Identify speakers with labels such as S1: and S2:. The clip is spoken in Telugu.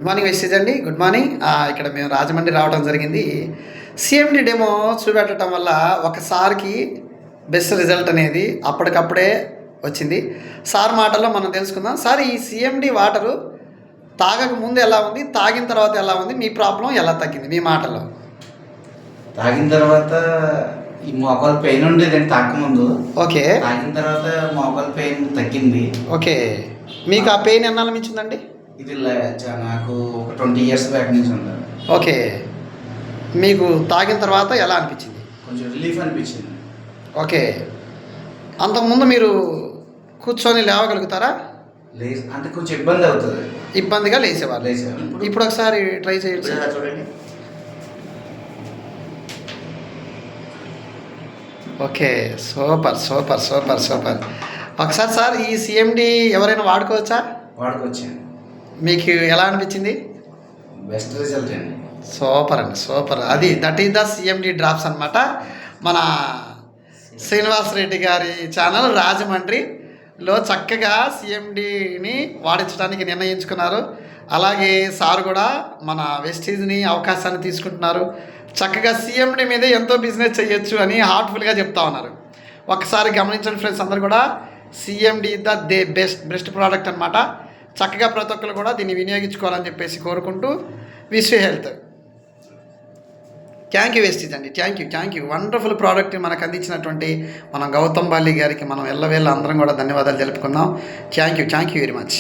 S1: గుడ్ మార్నింగ్ వెస్టేజ్ అండి. Good morning. ఇక్కడ మేము రాజమండ్రి రావడం జరిగింది. సిఎండి డెమో చూపెట్టడం వల్ల ఒకసారికి బెస్ట్ రిజల్ట్ అనేది అప్పటికప్పుడే వచ్చింది. సార్ మాటల్లో మనం తెలుసుకుందాం. సార్, ఈ సిఎండి వాటరు తాగక ముందు ఎలా ఉంది, తాగిన తర్వాత ఎలా ఉంది, మీ ప్రాబ్లం ఎలా తగ్గింది మీ మాటల్లో?
S2: తాగిన తర్వాత ఈ మోకాలు పెయిన్ ఉండేదండి తాగకముందు.
S1: ఓకే.
S2: తాగిన తర్వాత మోకాలు పెయిన్ తగ్గింది.
S1: ఓకే. మీకు ఆ పెయిన్ ఎన్నాళ్ళ నుంచి ఉందండి?
S2: ఇది నాకు ఒక 20 years బ్యాక్ నుంచి ఉంది.
S1: ఓకే. మీకు తాగిన తర్వాత ఎలా అనిపించింది?
S2: కొంచెం రిలీఫ్ అనిపించింది.
S1: ఓకే. అంతకుముందు మీరు కూర్చొని లేవగలుగుతారా?
S2: అంటే కొంచెం ఇబ్బంది అవుతుంది.
S1: ఇబ్బందిగా లేసేవారు. ఇప్పుడు ఒకసారి ట్రై చేయండి.
S2: చూడండి.
S1: Okay. Super super super super. ఒకసారి సార్, ఈ సిఎండి ఎవరైనా వాడుకోవచ్చా?
S2: వాడుకోవచ్చండి.
S1: మీకు ఎలా అనిపించింది?
S2: బెస్ట్ రిజల్ట్ అండి.
S1: సూపర్ అండి, super. That is the CMD drops అనమాట. మన శ్రీనివాస్ రెడ్డి గారి ఛానల్ రాజమండ్రిలో చక్కగా సిఎండిని వాడించడానికి నిర్ణయించుకున్నారు. అలాగే సార్ కూడా మన వెస్టీజ్ని అవకాశాన్ని తీసుకుంటున్నారు. చక్కగా సిఎండి మీదే ఎంతో బిజినెస్ చేయొచ్చు అని హార్ట్ఫుల్గా చెప్తా ఉన్నారు. ఒకసారి గమనించండి ఫ్రెండ్స్, అందరూ కూడా సిఎండి ద బెస్ట్ ప్రోడక్ట్ అనమాట. చక్కగా ప్రతి ఒక్కరు కూడా దీన్ని వినియోగించుకోవాలని చెప్పేసి కోరుకుంటూ wish health. Thank you Vestige అండి. థ్యాంక్ యూ వండర్ఫుల్ ప్రోడక్ట్ మనకు అందించినటువంటి మనం గౌతమ్ బాలి గారికి మనం ఎల్లవేళ అందరం కూడా ధన్యవాదాలు తెలుపుకుందాం. Thank you very much.